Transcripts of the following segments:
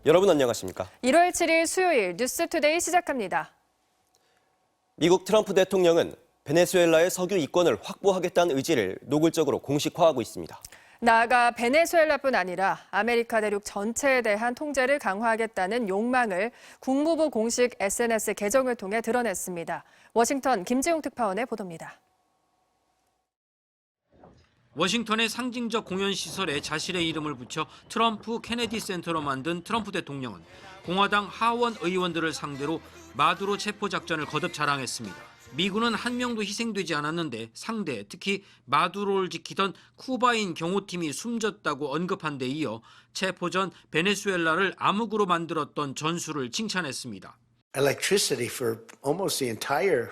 여러분 안녕하십니까? 1월 7일 수요일 뉴스투데이 시작합니다. 미국 트럼프 대통령은 베네수엘라의 석유 이권을 확보하겠다는 의지를 노골적으로 공식화하고 있습니다. 나아가 베네수엘라뿐 아니라 아메리카 대륙 전체에 대한 통제를 강화하겠다는 욕망을 국무부 공식 SNS 계정을 통해 드러냈습니다. 워싱턴 김지용 특파원의 보도입니다. 워싱턴의 상징적 공연시설에 자신의 이름을 붙여 트럼프 케네디 센터로 만든 트럼프 대통령은 공화당 하원 의원들을 상대로 마두로 체포작전을 거듭 자랑했습니다. 미군은 한 명도 희생되지 않았는데 상대, 특히 마두로를 지키던 쿠바인 경호팀이 숨졌다고 언급한 데 이어 체포 전 베네수엘라를 암흑으로 만들었던 전술을 칭찬했습니다. Electricity for almost the entire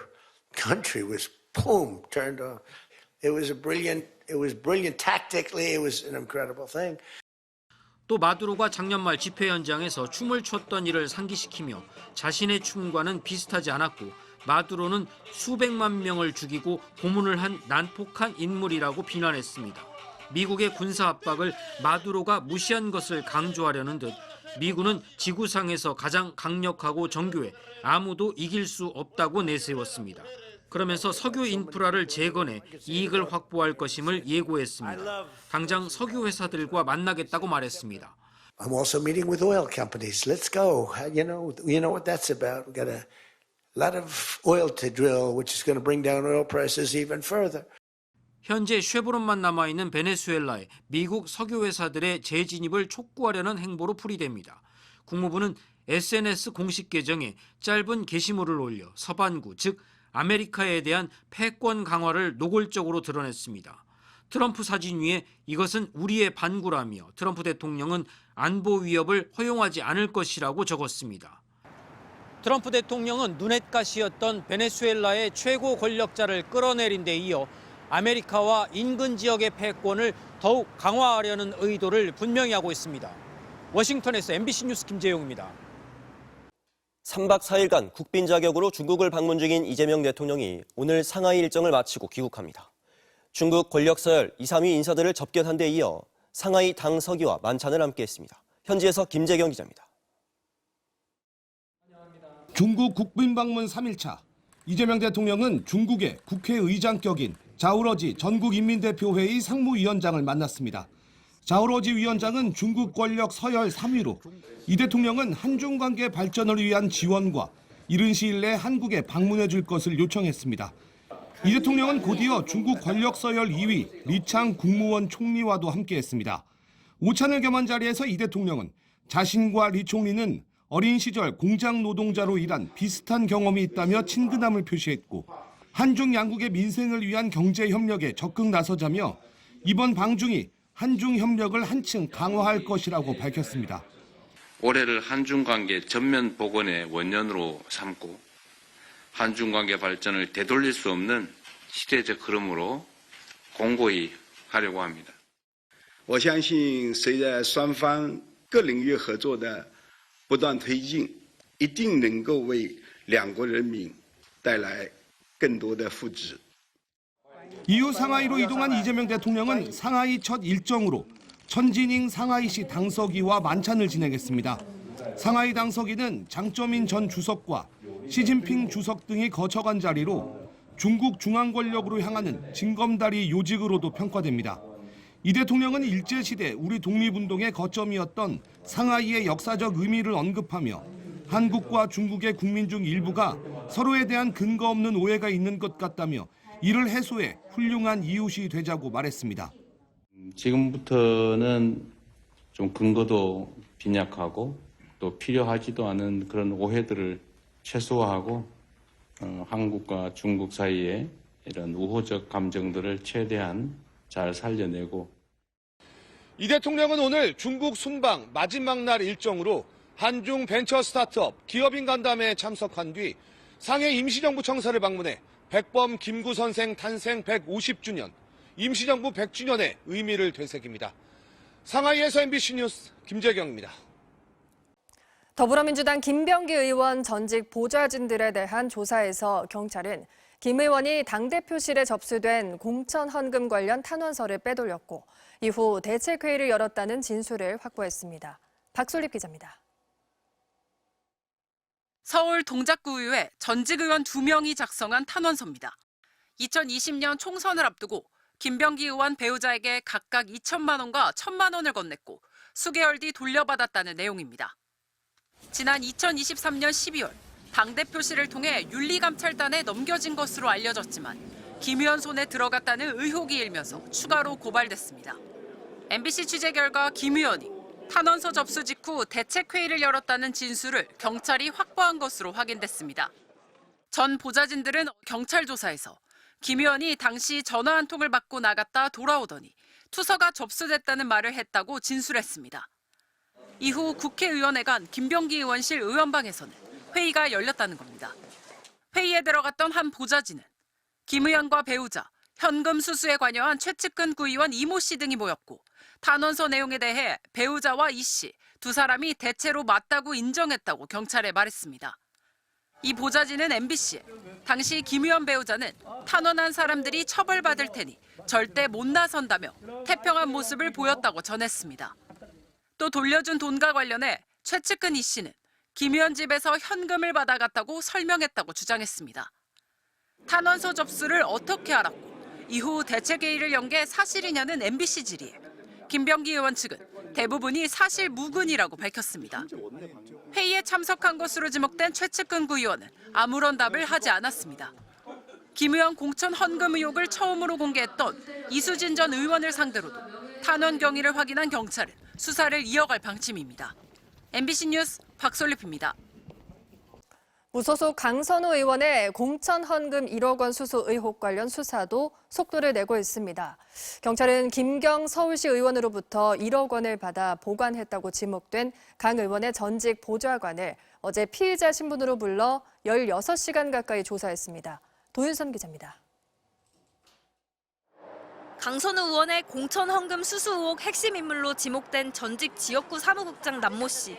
country was boom, turned on. It was brilliant tactically. It was an incredible thing. 또 마두로가 작년 말 집회 현장에서 춤을 췄던 일을 상기시키며 자신의 춤과는 비슷하지 않았고 마두로는 수백만 명을 죽이고 고문을 한 난폭한 인물이라고 비난했습니다. 미국의 군사 압박을 마두로가 무시한 것을 강조하려는 듯 미군은 지구상에서 가장 강력하고 정교해 아무도 이길 수 없다고 내세웠습니다. 그러면서 석유 인프라를 재건해 이익을 확보할 것임을 예고했습니다. 당장 석유 회사들과 만나겠다고 말했습니다. I'm also meeting with oil companies. Let's go. You know what that's about. We've got a lot of oil to drill, which is going to bring down oil prices even further. 현재 쉐보론만 남아있는 베네수엘라에 미국 석유 회사들의 재진입을 촉구하려는 행보로 풀이됩니다. 국무부는 SNS 공식 계정에 짧은 게시물을 올려 서반구, 즉 아메리카에 대한 패권 강화를 노골적으로 드러냈습니다. 트럼프 사진 위에 이것은 우리의 반구라며 트럼프 대통령은 안보 위협을 허용하지 않을 것이라고 적었습니다. 트럼프 대통령은 눈엣가시였던 베네수엘라의 최고 권력자를 끌어내린 데 이어 아메리카와 인근 지역의 패권을 더욱 강화하려는 의도를 분명히 하고 있습니다. 워싱턴에서 MBC 뉴스 김재용입니다. 3박 4일간 국빈 자격으로 중국을 방문 중인 이재명 대통령이 오늘 상하이 일정을 마치고 귀국합니다. 중국 권력 서열 2, 3위 인사들을 접견한 데 이어 상하이 당 서기와 만찬을 함께했습니다. 현지에서 김재경 기자입니다. 중국 국빈 방문 3일차. 이재명 대통령은 중국의 국회의장격인 자오러지 전국인민대표회의 상무위원장을 만났습니다. 자오러지 위원장은 중국 권력 서열 3위로 이 대통령은 한중 관계 발전을 위한 지원과 이른 시일 내에 한국에 방문해 줄 것을 요청했습니다. 이 대통령은 곧이어 중국 권력 서열 2위 리창 국무원 총리와도 함께했습니다. 오찬을 겸한 자리에서 이 대통령은 자신과 리 총리는 어린 시절 공장 노동자로 일한 비슷한 경험이 있다며 친근함을 표시했고 한중 양국의 민생을 위한 경제 협력에 적극 나서자며 이번 방중이 한중 협력을 한층 강화할 것이라고 밝혔습니다. 올해를 한중 관계 전면 복원의 원년으로 삼고 한중 관계 발전을 되돌릴 수 없는 시대적 흐름으로 공고히 하려고 합니다. 我相信随着双方各领域合作的不断推进，一定能够为两国人民带来更多的福祉。 이후 상하이로 이동한 이재명 대통령은 상하이 첫 일정으로 천진잉 상하이시 당서기와 만찬을 진행했습니다. 상하이 당서기는 장쩌민 전 주석과 시진핑 주석 등이 거쳐간 자리로 중국 중앙 권력으로 향하는 징검다리 요직으로도 평가됩니다. 이 대통령은 일제시대 우리 독립운동의 거점이었던 상하이의 역사적 의미를 언급하며 한국과 중국의 국민 중 일부가 서로에 대한 근거 없는 오해가 있는 것 같다며 이를 해소해 훌륭한 이웃이 되자고 말했습니다. 지금부터는 좀 근거도 빈약하고 또 필요하지도 않은 그런 오해들을 최소화하고 한국과 중국 사이에 이런 우호적 감정들을 최대한 잘 살려내고. 이 대통령은 오늘 중국 순방 마지막 날 일정으로 한중 벤처 스타트업 기업인 간담회에 참석한 뒤 상해 임시정부 청사를 방문해 백범 김구 선생 탄생 150주년, 임시정부 100주년의 의미를 되새깁니다. 상하이에서 MBC 뉴스 김재경입니다. 더불어민주당 김병기 의원 전직 보좌진들에 대한 조사에서 경찰은 김 의원이 당대표실에 접수된 공천 헌금 관련 탄원서를 빼돌렸고 이후 대책회의를 열었다는 진술을 확보했습니다. 박솔립 기자입니다. 서울 동작구의회 전직 의원 2명이 작성한 탄원서입니다. 2020년 총선을 앞두고 김병기 의원 배우자에게 각각 2천만 원과 1,000만 원을 건넸고 수개월 뒤 돌려받았다는 내용입니다. 지난 2023년 12월 당대표실을 통해 윤리감찰단에 넘겨진 것으로 알려졌지만 김 의원 손에 들어갔다는 의혹이 일면서 추가로 고발됐습니다. MBC 취재 결과 김 의원이 탄원서 접수 직후 대책회의를 열었다는 진술을 경찰이 확보한 것으로 확인됐습니다. 전 보좌진들은 경찰 조사에서 김 의원이 당시 전화 한 통을 받고 나갔다 돌아오더니 투서가 접수됐다는 말을 했다고 진술했습니다. 이후 국회의원회 간 김병기 의원실 의원방에서는 회의가 열렸다는 겁니다. 회의에 들어갔던 한 보좌진은 김 의원과 배우자, 현금 수수에 관여한 최측근 구의원 이모 씨 등이 모였고 탄원서 내용에 대해 배우자와 이 씨 두 사람이 대체로 맞다고 인정했다고 경찰에 말했습니다. 이 보좌진은 MBC에 당시 김 의원 배우자는 탄원한 사람들이 처벌받을 테니 절대 못 나선다며 태평한 모습을 보였다고 전했습니다. 또 돌려준 돈과 관련해 최측근 이 씨는 김 의원 집에서 현금을 받아갔다고 설명했다고 주장했습니다. 탄원서 접수를 어떻게 알았고 이후 대책회의를 연 게 사실이냐는 MBC 질의에 김병기 의원 측은 대부분이 사실 무근이라고 밝혔습니다. 회의에 참석한 것으로 지목된 최측근 구의원은 아무런 답을 하지 않았습니다. 김 의원 공천 헌금 의혹을 처음으로 공개했던 이수진 전 의원을 상대로도 탄원 경위를 확인한 경찰은 수사를 이어갈 방침입니다. MBC 뉴스 박솔립입니다. 무소속 강선우 의원의 공천 헌금 1억 원 수수 의혹 관련 수사도 속도를 내고 있습니다. 경찰은 김경 서울시 의원으로부터 1억 원을 받아 보관했다고 지목된 강 의원의 전직 보좌관을 어제 피의자 신분으로 불러 16시간 가까이 조사했습니다. 도윤선 기자입니다. 강선우 의원의 공천 헌금 수수 의혹 핵심 인물로 지목된 전직 지역구 사무국장 남모 씨.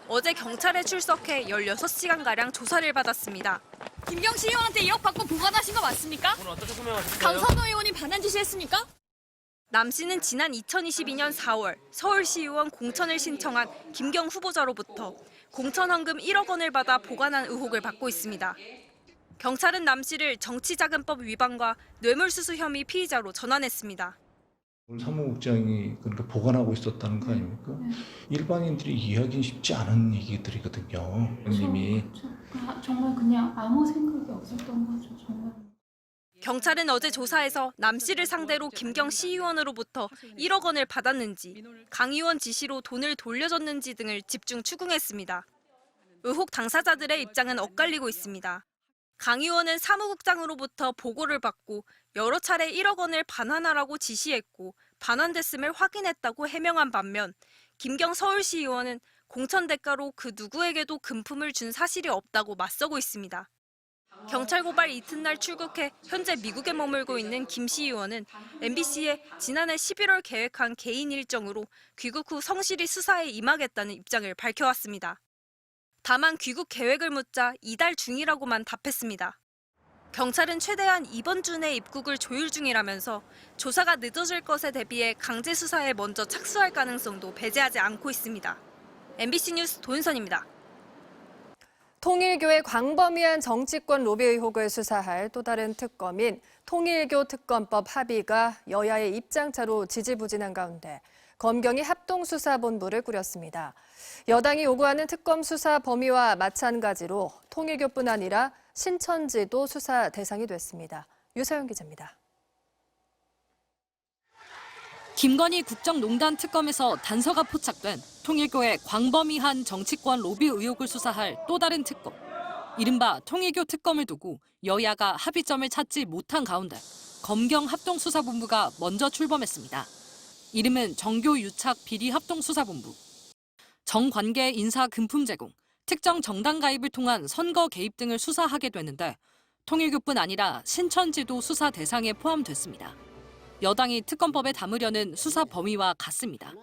어제 경찰에 출석해 16시간가량 조사를 받았습니다. 김경시 의원한테 2억 받고 보관하신 거 맞습니까? 오늘 어떻게 설명하실까요? 강선우 의원이 반환 지시했습니까? 남 씨는 지난 2022년 4월 서울시의원 공천을 신청한 김경 후보자로부터 공천 헌금 1억 원을 받아 보관한 의혹을 받고 있습니다. 경찰은 남 씨를 정치자금법 위반과 뇌물수수 혐의 피의자로 전환했습니다. 사무국장이 그러니까 보관하고 있었다는 거 아닙니까? 일반인들이 이해하기는 쉽지 않은 얘기들이거든요. 님이 정말 그냥 아무 생각이 없었던 거죠. 정말. 경찰은 어제 조사에서 남 씨를 상대로 김경 시의원으로부터 1억 원을 받았는지, 강 의원 지시로 돈을 돌려줬는지 등을 집중 추궁했습니다. 의혹 당사자들의 입장은 엇갈리고 있습니다. 강 의원은 사무국장으로부터 보고를 받고 여러 차례 1억 원을 반환하라고 지시했고 반환됐음을 확인했다고 해명한 반면 김경 서울시 의원은 공천 대가로 그 누구에게도 금품을 준 사실이 없다고 맞서고 있습니다. 경찰 고발 이튿날 출국해 현재 미국에 머물고 있는 김 시 의원은 MBC에 지난해 11월 계획한 개인 일정으로 귀국 후 성실히 수사에 임하겠다는 입장을 밝혀왔습니다. 다만 귀국 계획을 묻자 이달 중이라고만 답했습니다. 경찰은 최대한 이번 주 내 입국을 조율 중이라면서 조사가 늦어질 것에 대비해 강제 수사에 먼저 착수할 가능성도 배제하지 않고 있습니다. MBC 뉴스 도윤선입니다. 통일교의 광범위한 정치권 로비 의혹을 수사할 또 다른 특검인 통일교 특검법 합의가 여야의 입장차로 지지부진한 가운데 검경이 합동수사본부를 꾸렸습니다. 여당이 요구하는 특검 수사 범위와 마찬가지로 통일교뿐 아니라 신천지도 수사 대상이 됐습니다. 유서영 기자입니다. 김건희 국정농단 특검에서 단서가 포착된 통일교의 광범위한 정치권 로비 의혹을 수사할 또 다른 특검. 이른바 통일교 특검을 두고 여야가 합의점을 찾지 못한 가운데 검경 합동수사본부가 먼저 출범했습니다. 이름은 정교유착 비리합동수사본부. 정관계 인사 금품 제공, 특정 정당 가입을 통한 선거 개입 등을 수사하게 되는데 통일교뿐 아니라 신천지도 수사 대상에 포함됐습니다. 여당이 특검법에 담으려는 수사 범위와 같습니다.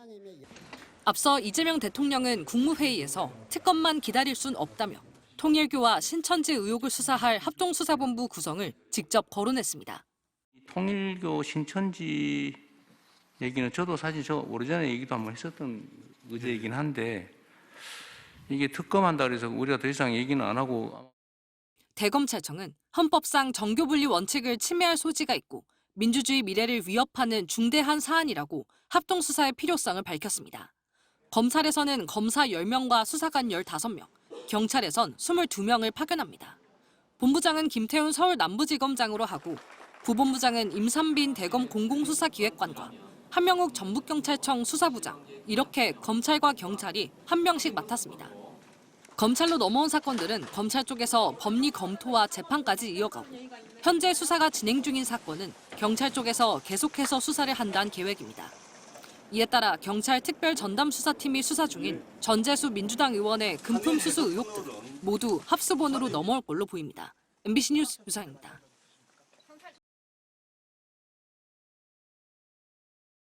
앞서 이재명 대통령은 국무회의에서 특검만 기다릴 순 없다며 통일교와 신천지 의혹을 수사할 합동수사본부 구성을 직접 거론했습니다. 통일교 신천지 얘기는 저도 사실 오래전에 얘기도 한번 했었던 의제이긴 한데 이게 특검한다 그래서 우리가 더 이상 얘기는 안 하고 대검찰청은 헌법상 정교분리 원칙을 침해할 소지가 있고 민주주의 미래를 위협하는 중대한 사안이라고 합동수사의 필요성을 밝혔습니다. 검찰에서는 검사 10명과 수사관 15명, 경찰에선 22명을 파견합니다. 본부장은 김태훈 서울 남부지검장으로 하고 부본부장은 임삼빈 대검 공공수사기획관과 한명욱 전북경찰청 수사부장, 이렇게 검찰과 경찰이 한 명씩 맡았습니다. 검찰로 넘어온 사건들은 검찰 쪽에서 법리 검토와 재판까지 이어가고 현재 수사가 진행 중인 사건은 경찰 쪽에서 계속해서 수사를 한다는 계획입니다. 이에 따라 경찰 특별전담수사팀이 수사 중인 전재수 민주당 의원의 금품 수수 의혹 등 모두 합수본으로 넘어올 걸로 보입니다. MBC 뉴스 유상입니다.